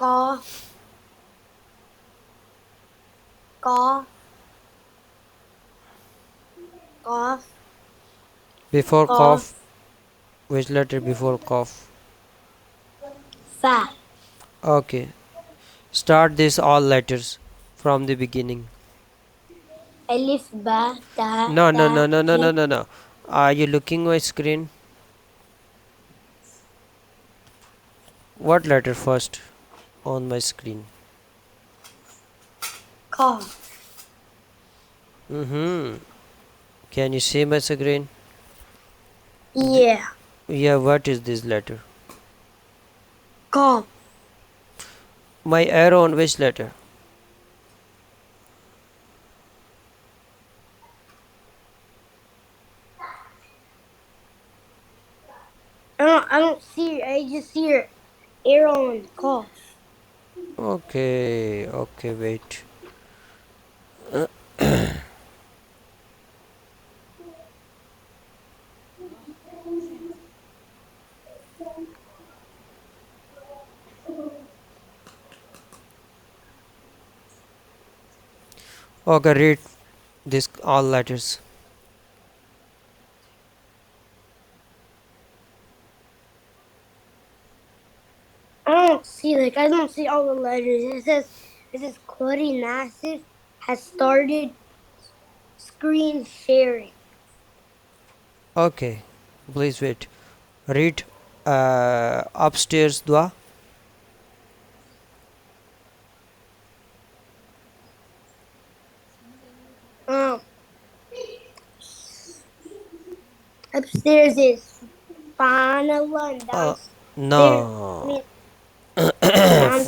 Qaf. Qaf. Qaf. Before Qaf. qaf, which letter before qaf? Fa. Okay. Start this all letters from the beginning. Alif, ba, ta, No, no, ta, no, no, no, no, jim. no, no. Are you looking my screen? What letter first on my screen? Qaf. Can you see my screen? Yeah. Yeah, what is this letter? Qaf. My arrow on which letter? I don't see it. I just see your arrow on Qaf. Okay, okay, wait. Okay, read this all letters. I don't see all the letters. It says Qari Nasir has started screen sharing. Okay, please wait. Read upstairs dua. Upstairs is Subhanallah and downstairs. No. Downstairs.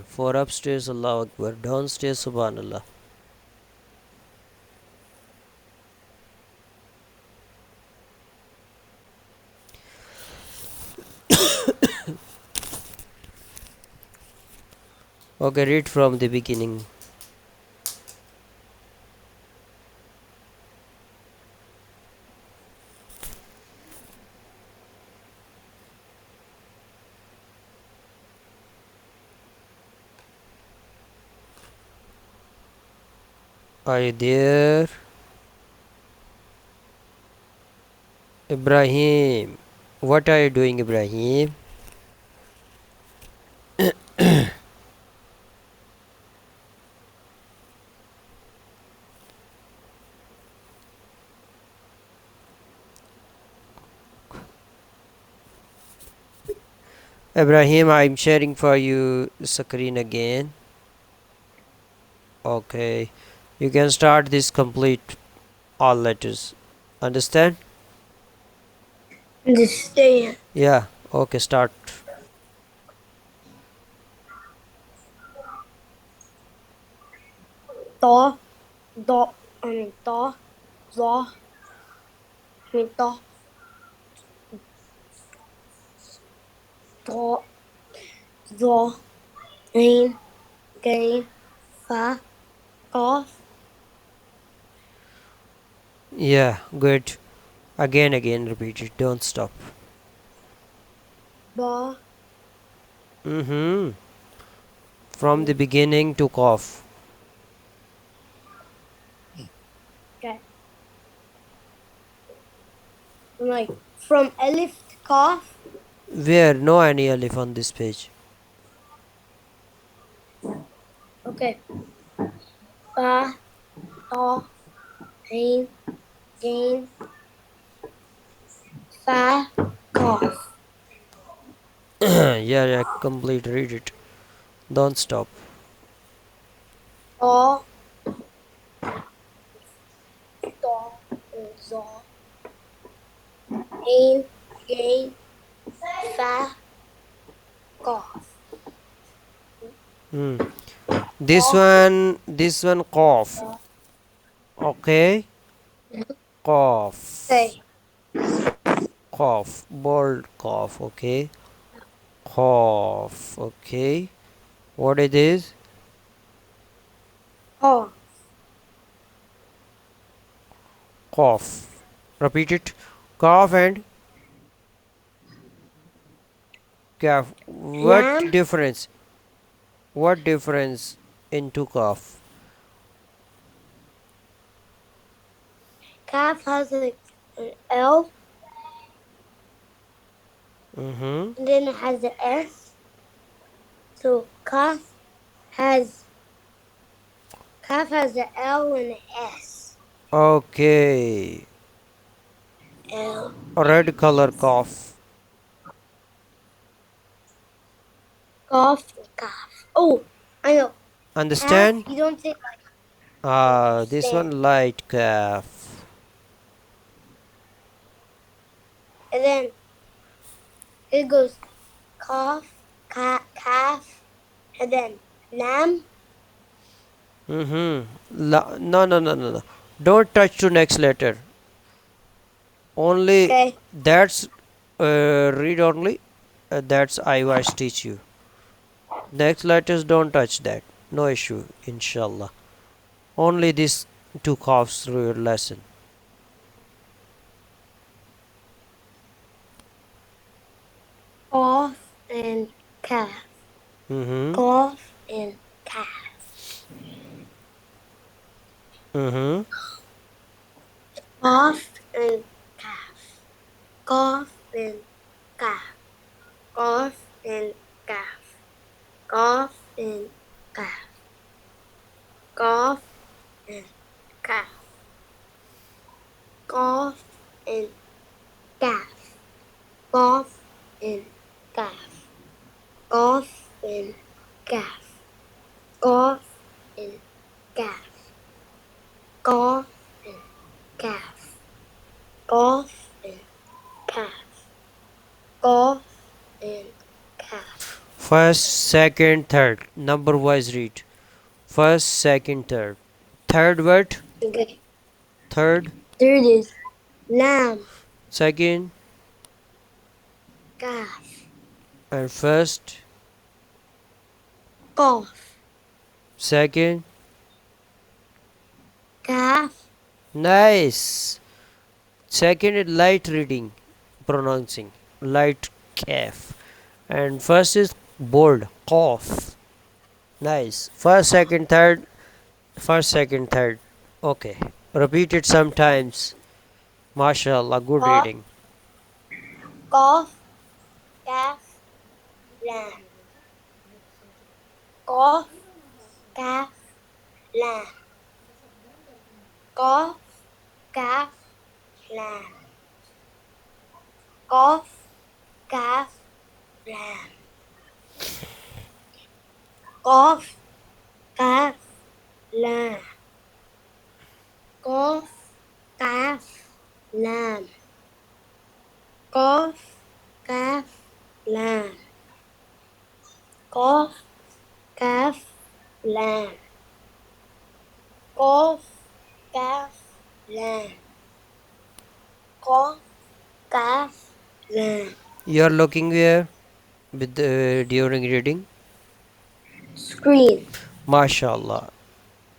For upstairs Allah Akbar, downstairs Subhanallah. Okay, read from the beginning. Are you there? Ibrahim. What are you doing, Ibrahim? Ibrahim, I'm sharing for you the screen again. Okay. You can start this complete all letters. Understand? Understand. Yeah. Okay, start. Ta, da, I mean ta, za, I mean ta, ta, za, ain, gain, fa, qaf, Yeah, good. Again, repeat it. Don't stop. ba. From the beginning to qaf. Okay. Like from alif to qaf. Where? No any alif on this page. Okay. Ba, ta, ain, gain, fa, qaf. Yeah, complete. Read it. Don't stop. Ta, ta, za, ain, gain, fa, qaf. This one qaf. Okay. Qaf. Say. Qaf. Bold qaf. Okay. Qaf. Okay. What it is? Qaf. Qaf. Repeat it. Qaf and Kaf. What Lam. difference? What difference into Kaf? Kaf has like an L, Mm-hmm. and then it has the S. So has Kaf has the L and the S. Okay. L. Red color Kaf. Golf and Kaf. Oh, I know. Kaf, Understand? you don't say like This understand. one light Kaf. And then it goes calf, and then lamb. Mm-hmm. No. Don't touch to next letter. Only Okay. that's read only. That's I was teach you. Next letters don't touch that. No issue, inshallah. Only these two coughs through your lesson. Golf and calf. Mm-hmm. Golf and calf. Mm-hmm. Golf and calf. Golf and calf. Golf and calf. Golf and calf. Golf and calf. Golf and calf. Golf and calf. Golf and calf. Golf and calf. Golf and calf. Golf and calf. Golf and calf. First, second, third. Number wise read. First, second, third. Third word. Okay. Third. Third is lamb, Second. calf, And first. golf, Second. calf, Nice. Second is light reading. Pronouncing. Light calf. And first is bold. Cough. Nice. First, second, third. First, second, third. Okay. Repeat it sometimes. MashaAllah. Good golf, reading. golf, calf, lamb. Golf, calf, lamb. Golf, calf, lamb. Golf, calf, lamb. Golf, calf, lamb. Golf, calf, lamb. Golf, calf, lamb. Golf, calf, lamb. Golf, calf, lamb. Golf, calf, lamb. You are looking where with during reading? Screen. MashaAllah.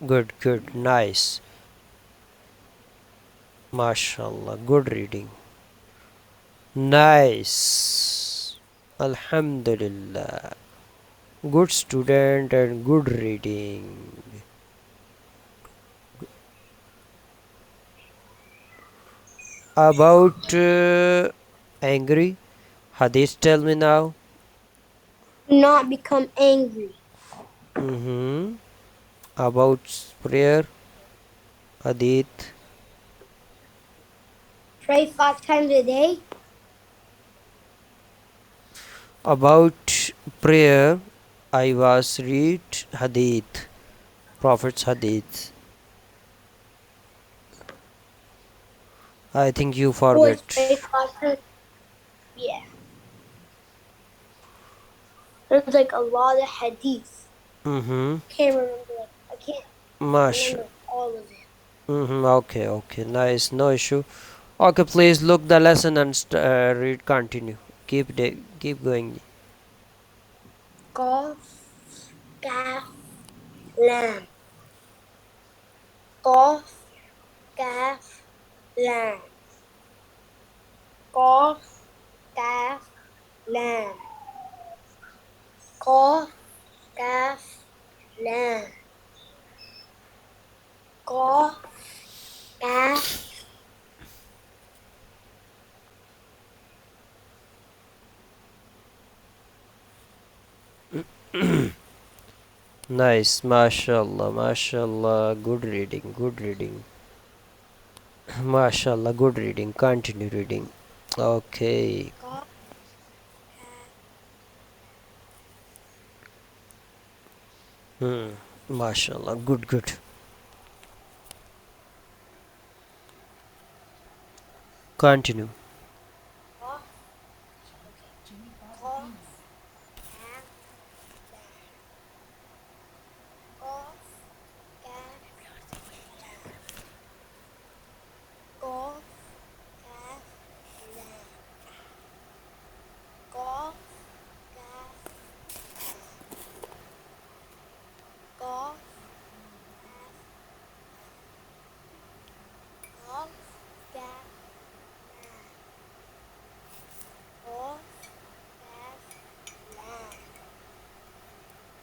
Good. Nice. MashaAllah. Good reading. Nice. Alhamdulillah. Good student and good reading. About angry. Hadith, tell me now. Not become angry. About prayer. Hadith. Pray 5 times a day. About prayer, I was read Hadith. Prophet's Hadith. I think you Always forget. pray 5 times. Yeah. There's like a lot of hadith. Can't remember. I can't Masha. remember all of it. Okay. Nice. No issue. Okay, please look the lesson and read. Continue. Keep going. Golf, calf, lamb. Golf, calf, lamb. Golf, calf, lamb. قاف کاف لام قاف کاف Nice, mashallah, mashallah. Good reading, good reading. Mashallah, good reading. Continue reading. Okay. قاف Mashallah, good, good. Continue. قاف قاف کاف قاف کاف قاف کاف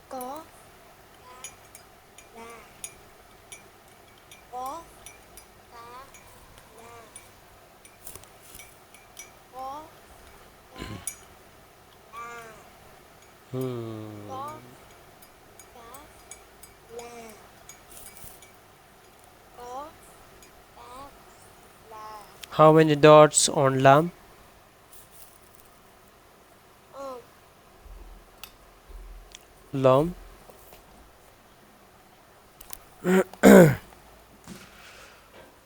لام قاف کاف قاف قاف کاف قاف کاف لام قاف کاف لام قاف کاف لام قاف کاف لام قاف کاف لام قاف کاف لام How many dots on lam? Lam.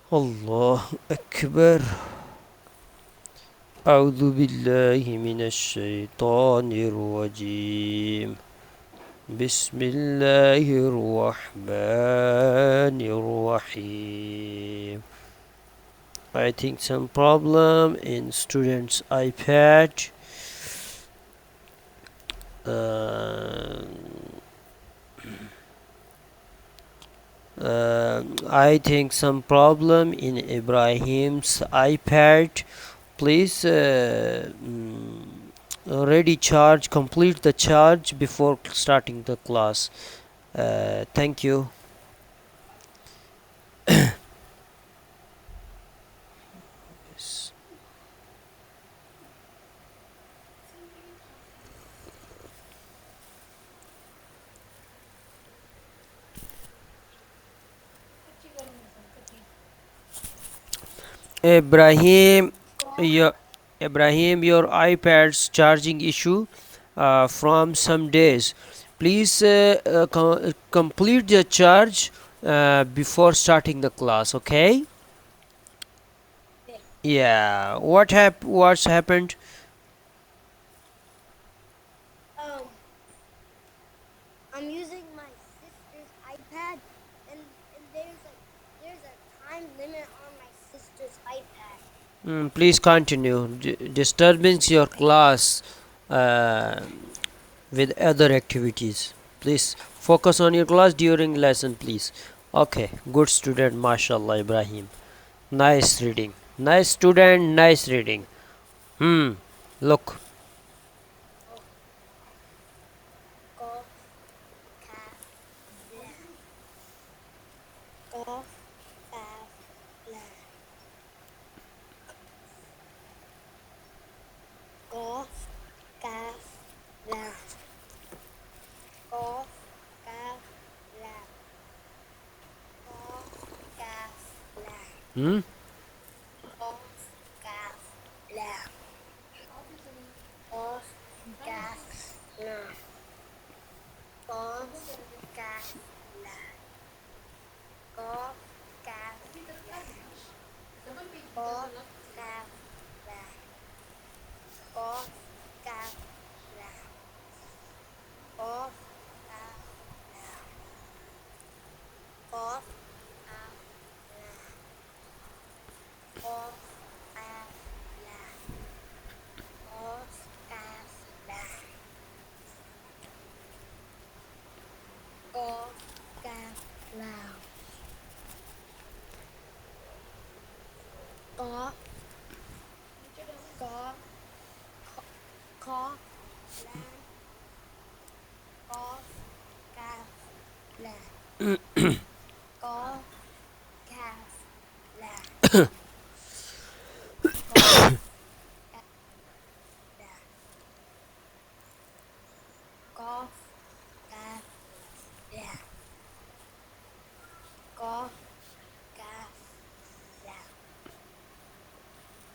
Allah Akbar. أعوذ بالله من الشيطان الرجيم. بسم الله الرحمن الرحيم. I think some problem in students' iPad. I think some problem in Ibrahim's iPad. Please ready charge, complete the charge before starting the class. Thank you. Ibrahim, your iPad's charging issue from some days. Please complete the charge before starting the class. Okay? Yeah. What's happened? I'm using my sister's iPad, and there's a time limit on my sister's iPad. Please continue. Disturbing your class with other activities. Please focus on your class during lesson, please. Okay. Good student, mashallah, Ibrahim. Nice reading. Nice student, nice reading. Look. قاف کاف لام قاف کاف لام قاف کاف لام قاف کاف لام قاف کاف لام قاف کاف لام قاف کاف لام قاف کاف لام قاف کاف لام قاف کاف لام قاف کاف لام قاف کاف لام قاف کاف لام قاف کاف لام قاف کاف لام قاف کاف لام قاف قاف قاف لام Qaf, kaf, lam. Qaf, kaf, lam. Qaf, kaf, lam. Qaf, kaf, lam.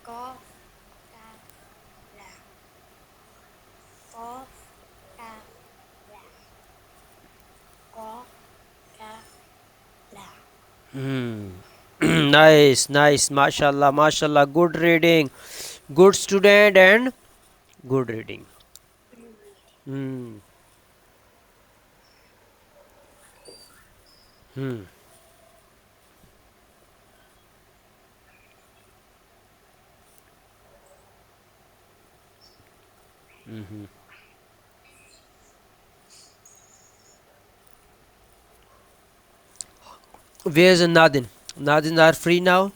Qaf, kaf, lam. Qaf, kaf, lam. Qaf, kaf, lam. Nice, nice, mashallah, mashallah. Good reading, good student, and good reading. Hmm. Hmm. Mhm. Where's Nadin? Nadin are free now?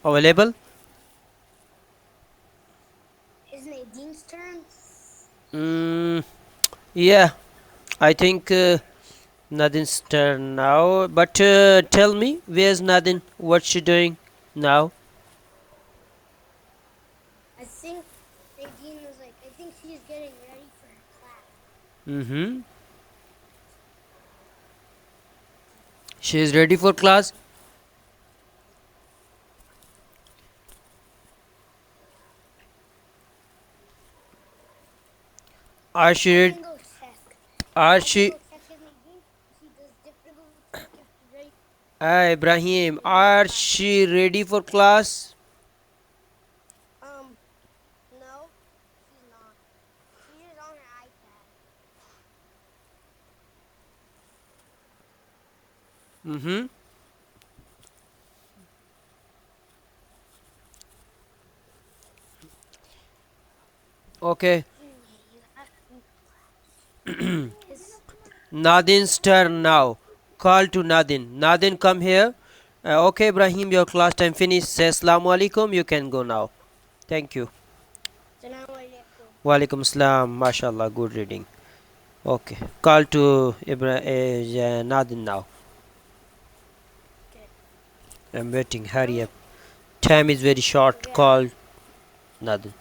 Available? Isn't it Dean's turn? Mm, yeah, I think Nadin's turn now. But tell me, where's Nadin? What's she doing now? I think Nadine was like, I think she's getting ready for her class. Mm-hmm. She is ready for class. Are she? I Ready? can go check. Are I can she? go check if Nadine, she does difficulty, if she's ready Ibrahim, for her are class. she ready for class? No, she's not. She's on her iPad. Mm-hmm. Okay. You have to. It's, Nadin's turn now. Call to Nadin. Nadin, come here. Okay, Ibrahim, your class time finished. Say Assalamu alaikum. You can go now. Thank you. Assalamu alaikum. Walaikum salam. MashaAllah. Good reading. Okay. Call to Nadin now. Okay. I'm waiting. Hurry up. Time is very short. Okay. Call Nadin.